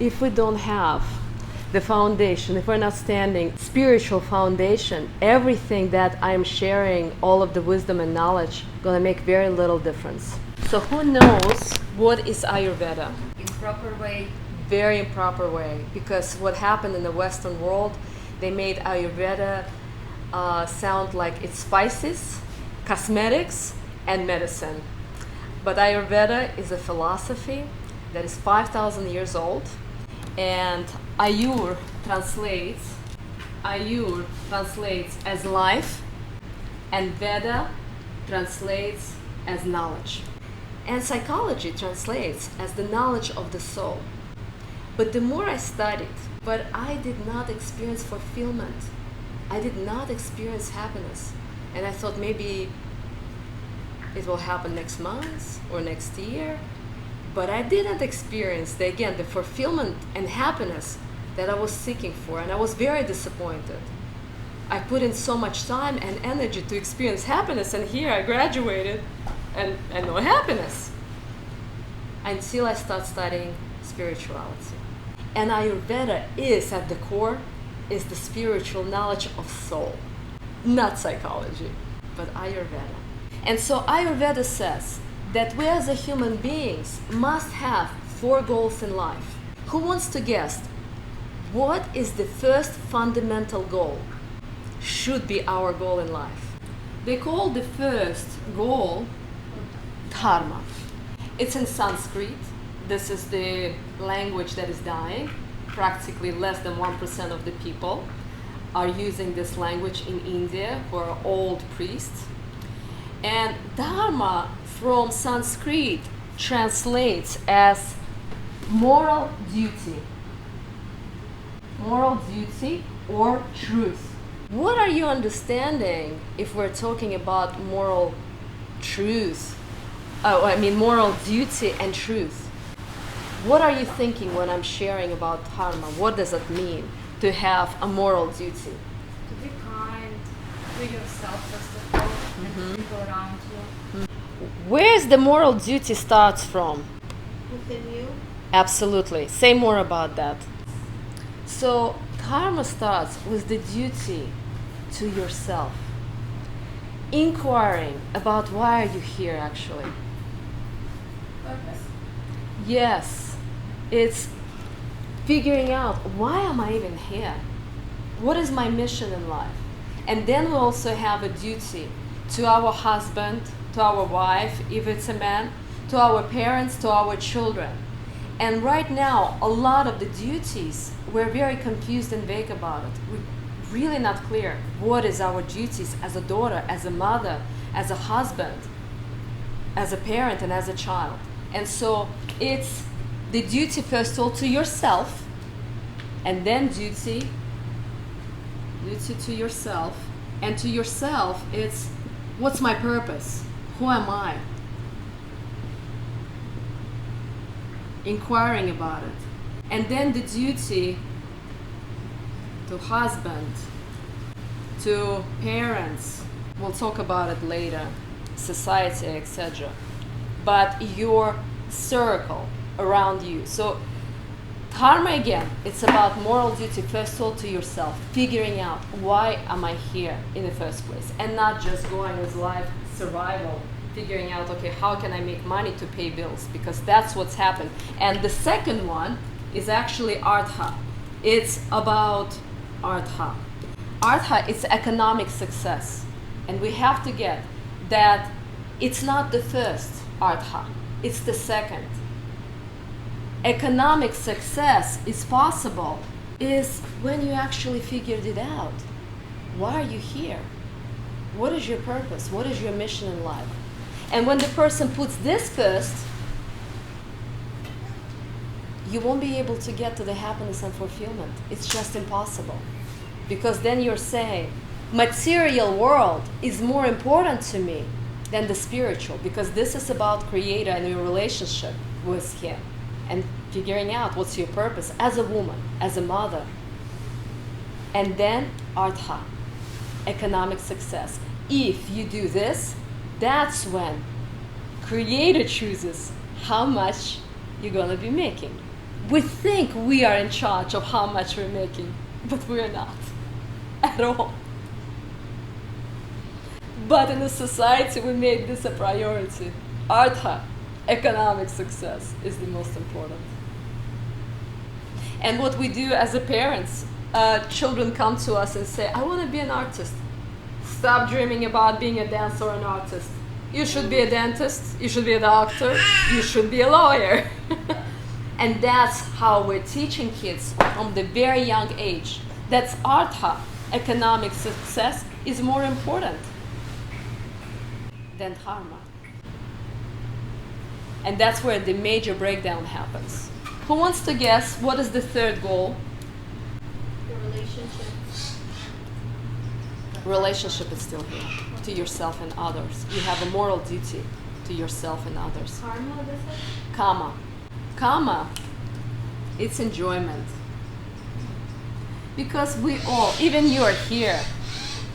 if we don't have the foundation, if we're not standing spiritual foundation, everything that I'm sharing, all of the wisdom and knowledge, gonna make very little difference. So who knows what is Ayurveda? Improper way. Very improper way, because what happened in the Western world, they made Ayurveda sound like it's spices, cosmetics, and medicine. But Ayurveda is a philosophy that is 5,000 years old, and Ayur translates as life, and Veda translates as knowledge. And psychology translates as the knowledge of the soul. But the more I studied, but I did not experience fulfillment. I did not experience happiness. And I thought maybe it will happen next month or next year. But I didn't experience, the fulfillment and happiness that I was seeking for. And I was very disappointed. I put in so much time and energy to experience happiness, and here I graduated and no happiness. Until I start studying spirituality. And Ayurveda is, at the core, is the spiritual knowledge of soul. Not psychology, but Ayurveda. And so Ayurveda says that we as a human beings must have 4 goals in life. Who wants to guess what is the first fundamental goal? Should be our goal in life. They call the first goal Dharma. It's in Sanskrit. This is the language that is dying. Practically less than 1% of the people are using this language in India, who are old priests. And Dharma from Sanskrit translates as moral duty. Moral duty or truth. What are you understanding if we're talking about moral truth? Moral duty and truth. What are you thinking when I'm sharing about Dharma? What does it mean to have a moral duty? To be kind to yourself first of all, and to people around you. Where's the moral duty starts from? Within you. Absolutely. Say more about that. So Dharma starts with the duty to yourself. Inquiring about why are you here actually. Purpose. Yes, it's figuring out why am I even here? What is my mission in life? And then we also have a duty to our husband, to our wife, if it's a man, to our parents, to our children. And right now, a lot of the duties, we're very confused and vague about it. We're really not clear what is our duties as a daughter, as a mother, as a husband, as a parent, and as a child. And so it's the duty first of all to yourself, and then duty to yourself. And to yourself, it's what's my purpose? Who am I? Inquiring about it. And then the duty to husband, to parents, we'll talk about it later, society, etc. But your circle around you. So Dharma, again, it's about moral duty first of all to yourself, figuring out why am I here in the first place, and not just going with life survival, figuring out, okay, how can I make money to pay bills, because that's what's happened. And the second one is actually Artha. It's about Artha. Artha is economic success, and we have to get that it's not the first Artha, it's the second. Economic success is possible is when you actually figured it out. Why are you here? What is your purpose? What is your mission in life? And when the person puts this first, you won't be able to get to the happiness and fulfillment. It's just impossible. Because then you're saying, material world is more important to me than the spiritual, because this is about Creator and your relationship with Him. And figuring out what's your purpose as a woman, as a mother. And then Artha, economic success. If you do this, that's when Creator chooses how much you're going to be making. We think we are in charge of how much we're making, but we're not at all. But in a society, we made this a priority. Artha, economic success, is the most important. And what we do as a parents, children come to us and say, I want to be an artist. Stop dreaming about being a dancer or an artist. You should be a dentist, you should be a doctor, you should be a lawyer. And that's how we're teaching kids from the very young age. That's Artha, economic success, is more important than Dharma. And that's where the major breakdown happens. Who wants to guess what is the third goal? The relationship. Relationship is still here, to yourself and others. You have a moral duty to yourself and others. Karma, this is? Kama. Kama, it's enjoyment. Because we all, even you are here,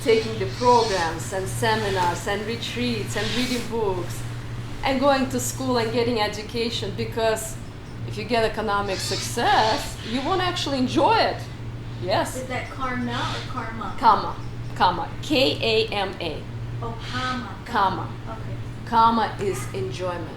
taking the programs and seminars and retreats and reading books and going to school and getting education, because if you get economic success, you won't actually enjoy it. Yes? Is that karma or karma? Kama. Kama. K-A-M-A. Oh, karma. Kama. Okay. Karma is enjoyment.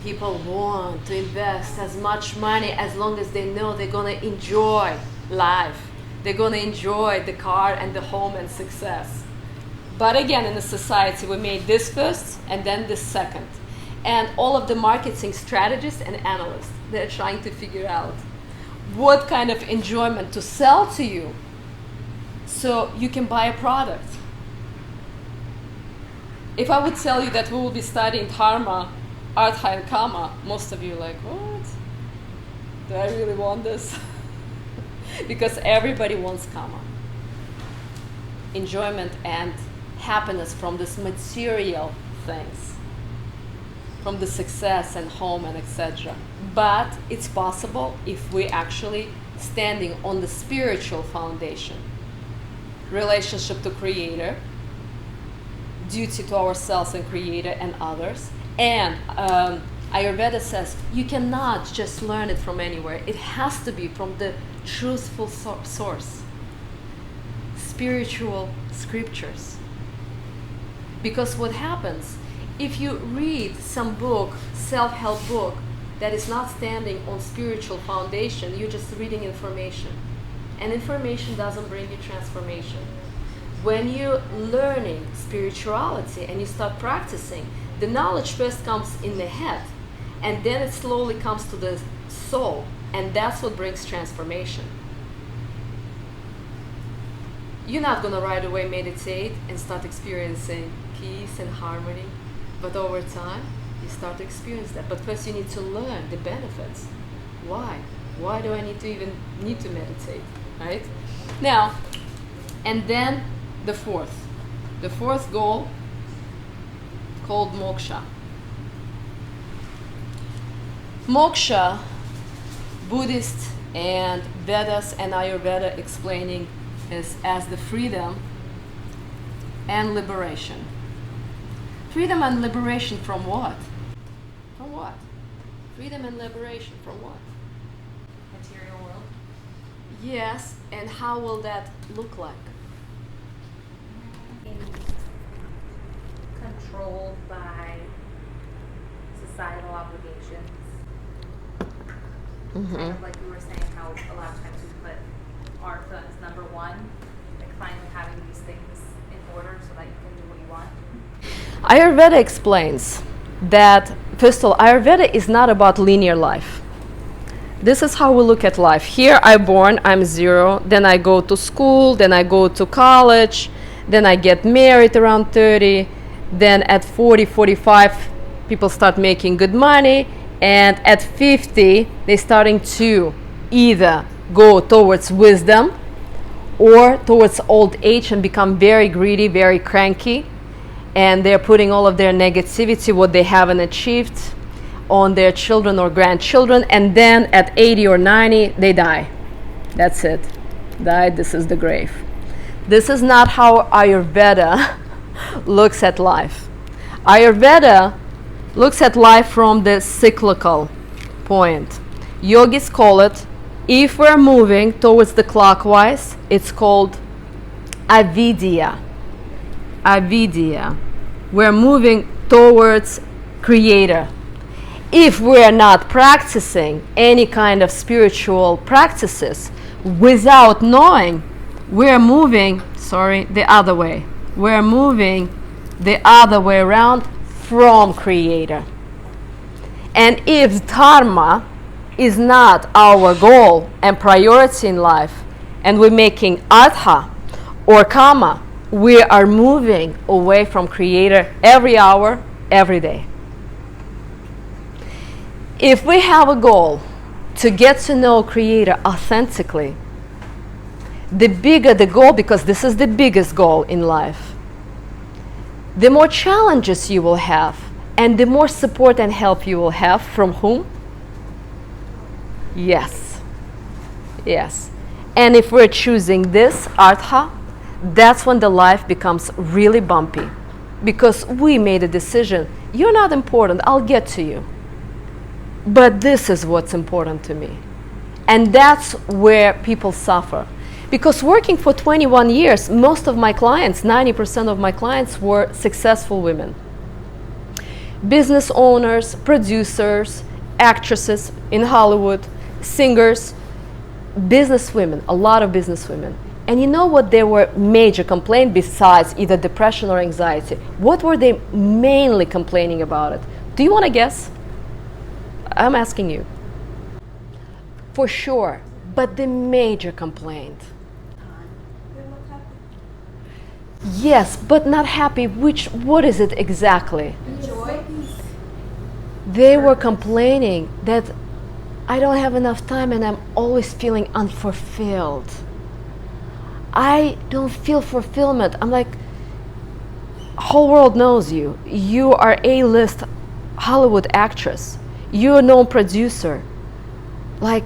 People want to invest as much money as long as they know they're going to enjoy life. They're going to enjoy the car and the home and success. But again, in the society, we made this first and then this second. And all of the marketing strategists and analysts, they're trying to figure out what kind of enjoyment to sell to you so you can buy a product. If I would tell you that we will be studying Dharma, Artha and Kama, most of you are like, what? Do I really want this? Because everybody wants Kama. Enjoyment and happiness from this material things, from the success and home and etc. But it's possible if we actually standing on the spiritual foundation. Relationship to Creator, duty to ourselves and Creator and others. And Ayurveda says you cannot just learn it from anywhere. It has to be from the truthful source. Spiritual scriptures. Because what happens, if you read some book, self-help book, that is not standing on spiritual foundation, you're just reading information. And information doesn't bring you transformation. When you're learning spirituality and you start practicing, the knowledge first comes in the head, and then it slowly comes to the soul, and that's what brings transformation. You're not going to right away meditate and start experiencing peace and harmony, but over time, you start to experience that. But first you need to learn the benefits. Why? Why do I need to meditate, right? Now, and then the fourth goal, called Moksha. Moksha, Buddhist and Vedas and Ayurveda explaining is as the freedom and liberation. Freedom and liberation from what? From what? Freedom and liberation from what? Material world. Yes, and how will that look like? Controlled by societal obligations. Kind of like you were saying, how a lot of times we put Artha as number one, like finally having these things in order so that you can do what you want. Ayurveda explains that, first of all, Ayurveda is not about linear life. This is how we look at life. Here I'm born, I'm 0, then I go to school, then I go to college, then I get married around 30, then at 40, 45, people start making good money, and at 50, they're starting to either go towards wisdom or towards old age and become very greedy, very cranky, and they're putting all of their negativity, what they haven't achieved, on their children or grandchildren, and then at 80 or 90, they die. That's it. Died, this is the grave. This is not how Ayurveda looks at life. Ayurveda looks at life from the cyclical point. Yogis call it, if we're moving towards the clockwise, it's called avidya. Avidya. We're moving towards Creator. If we're not practicing any kind of spiritual practices without knowing, we're moving, the other way. We're moving the other way around from Creator. And if Dharma is not our goal and priority in life, and we're making Artha or Kama, we are moving away from Creator every hour, every day. If we have a goal to get to know Creator authentically, the bigger the goal, because this is the biggest goal in life, the more challenges you will have, and the more support and help you will have from whom? Yes. And if we're choosing this, Artha, that's when the life becomes really bumpy. Because we made a decision, you're not important, I'll get to you. But this is what's important to me. And that's where people suffer. Because working for 21 years, most of my clients, 90% of my clients were successful women. Business owners, producers, actresses in Hollywood, singers, business women, a lot of business women. And you know what they were major complaint besides either depression or anxiety? What were they mainly complaining about it? Do you want to guess? I'm asking you. For sure, but the major complaint. Yes, but not happy. What is it exactly? Joy. They were complaining that I don't have enough time and I'm always feeling unfulfilled. I don't feel fulfillment. I'm like, whole world knows you. You are A-list Hollywood actress. You're a known producer. Like,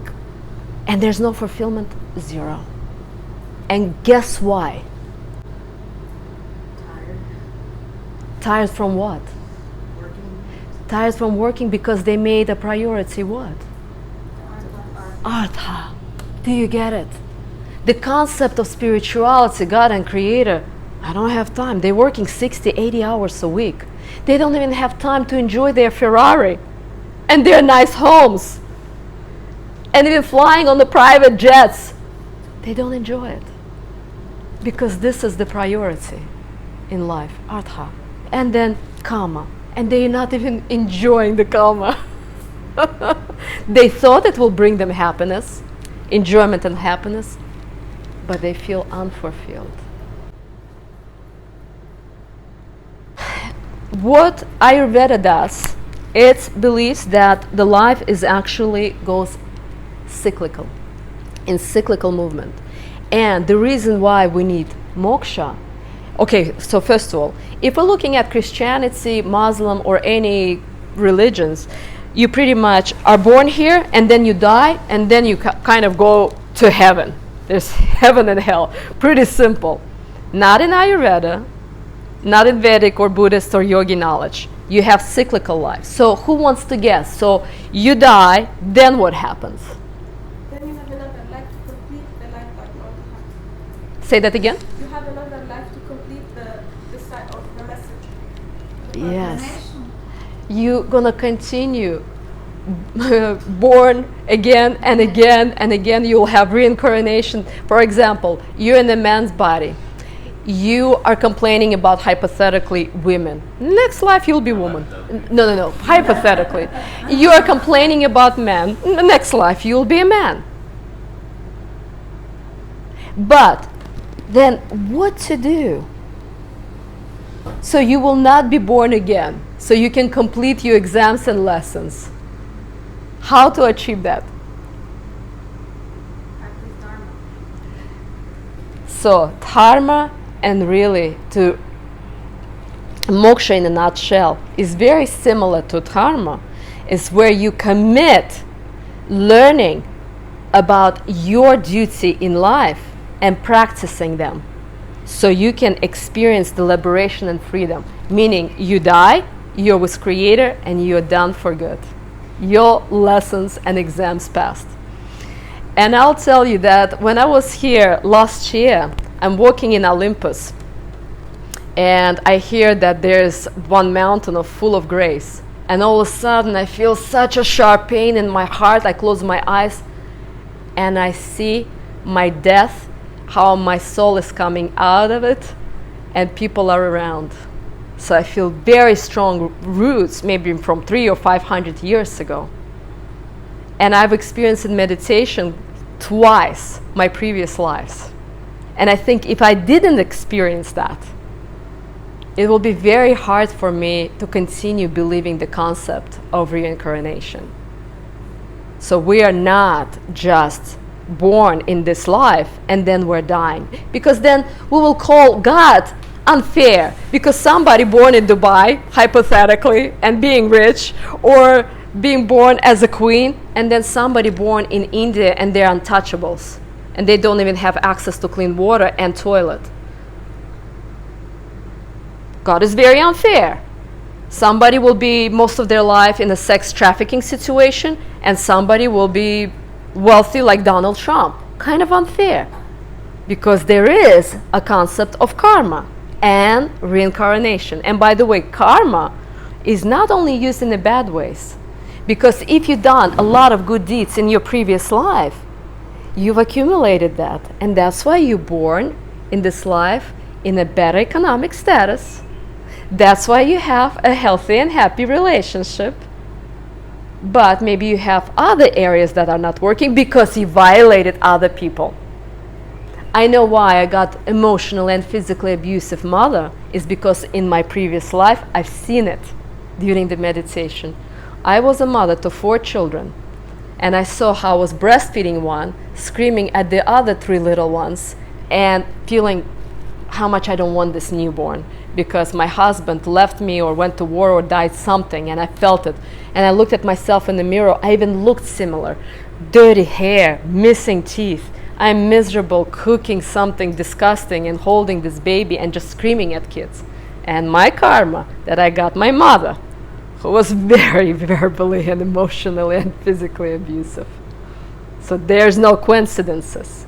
and there's no fulfillment, zero. And guess why? Tired from what? Tired from working because they made a priority what? Artha. Do you get it? The concept of spirituality, God and Creator, I don't have time. They're working 60, 80 hours a week. They don't even have time to enjoy their Ferrari and their nice homes. And even flying on the private jets. They don't enjoy it. Because this is the priority in life, Artha. And then Kama. And they're not even enjoying the Kama. They thought it will bring them happiness, enjoyment and happiness, but they feel unfulfilled. What Ayurveda does, it believes that the life is actually goes cyclical, in cyclical movement. And the reason why we need moksha. Okay, so first of all, if we're looking at Christianity, Muslim, or any religions, you pretty much are born here and then you die and then you kind of go to heaven. There's heaven and hell. Pretty simple. Not in Ayurveda, not in Vedic or Buddhist or yogi knowledge. You have cyclical life. So who wants to guess? So you die, then what happens? Then you have another life to complete the life that you already have. Say that again? You have another life to complete the side of the message. Yes. You're gonna continue born again and again and again. You'll have reincarnation. For example, you're in a man's body. You are complaining about hypothetically women. Next life you'll be woman. No. Hypothetically. You are complaining about men. Next life you'll be a man. But then what to do? So you will not be born again. So you can complete your exams and lessons. How to achieve that? Practice Dharma. So Dharma, and really to moksha in a nutshell, is very similar to Dharma. It's where you commit learning about your duty in life and practicing them. So you can experience the liberation and freedom. Meaning you die, you're with Creator, and you're done for good. your lessons and exams passed. And I'll tell you that when I was here last year, I'm walking in Olympus, and I hear that there's one mountain full of grace. And all of a sudden, I feel such a sharp pain in my heart. I close my eyes, and I see my death, how my soul is coming out of it, and people are around. So I feel very strong roots, maybe from 300 or 500 years ago. And I've experienced in meditation twice my previous lives. And I think if I didn't experience that, it will be very hard for me to continue believing the concept of reincarnation. So we are not just born in this life and then we're dying. Because then we will call God unfair. Because somebody born in Dubai, hypothetically, and being rich, or being born as a queen, and then somebody born in India and they're untouchables. And they don't even have access to clean water and toilet. God is very unfair. Somebody will be most of their life in a sex trafficking situation, and somebody will be wealthy like Donald Trump. Kind of unfair. Because there is a concept of karma and reincarnation. And by the way, karma is not only used in the bad ways. Because if you've done a lot of good deeds in your previous life, you've accumulated that. And that's why you're born in this life in a better economic status. That's why you have a healthy and happy relationship. But maybe you have other areas that are not working because you violated other people. I know why I got emotionally and physically abusive mother is because in my previous life I've seen it during the meditation. I was a mother to 4 children, and I saw how I was breastfeeding one, screaming at the other 3 little ones, and feeling how much I don't want this newborn because my husband left me or went to war or died something, and I felt it. And I looked at myself in the mirror. I even looked similar. Dirty hair, missing teeth. I'm miserable cooking something disgusting and holding this baby and just screaming at kids. And my karma that I got my mother, who was very verbally and emotionally and physically abusive. So there's no coincidences.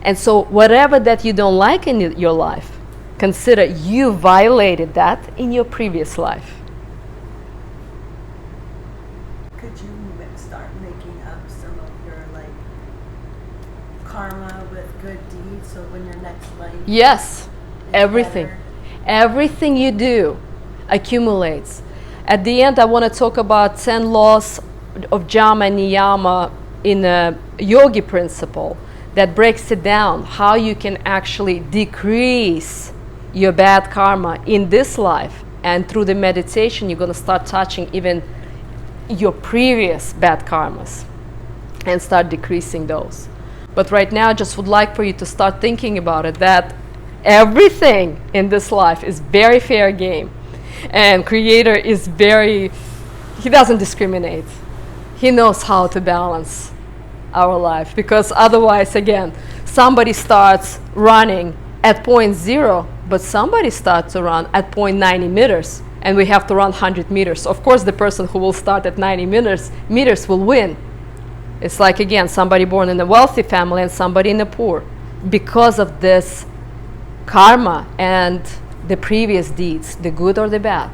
And so whatever that you don't like in your life, consider you violated that in your previous life. Could you start making up some of your karma with good deeds, so when your next life Yes, everything. better? Everything you do accumulates. At the end, I want to talk about 10 laws of Jama and Niyama in a yogi principle that breaks it down, how you can actually decrease your bad karma in this life. And through the meditation, you're going to start touching even your previous bad karmas and start decreasing those. But right now, I just would like for you to start thinking about it, that everything in this life is very fair game. And Creator is he doesn't discriminate. He knows how to balance our life. Because otherwise, again, somebody starts running at point 0, but somebody starts to run at 0.90 meters, and we have to run 100 meters. Of course, the person who will start at 90 meters will win. It's like, again, somebody born in a wealthy family and somebody in a poor. Because of this karma and the previous deeds, the good or the bad.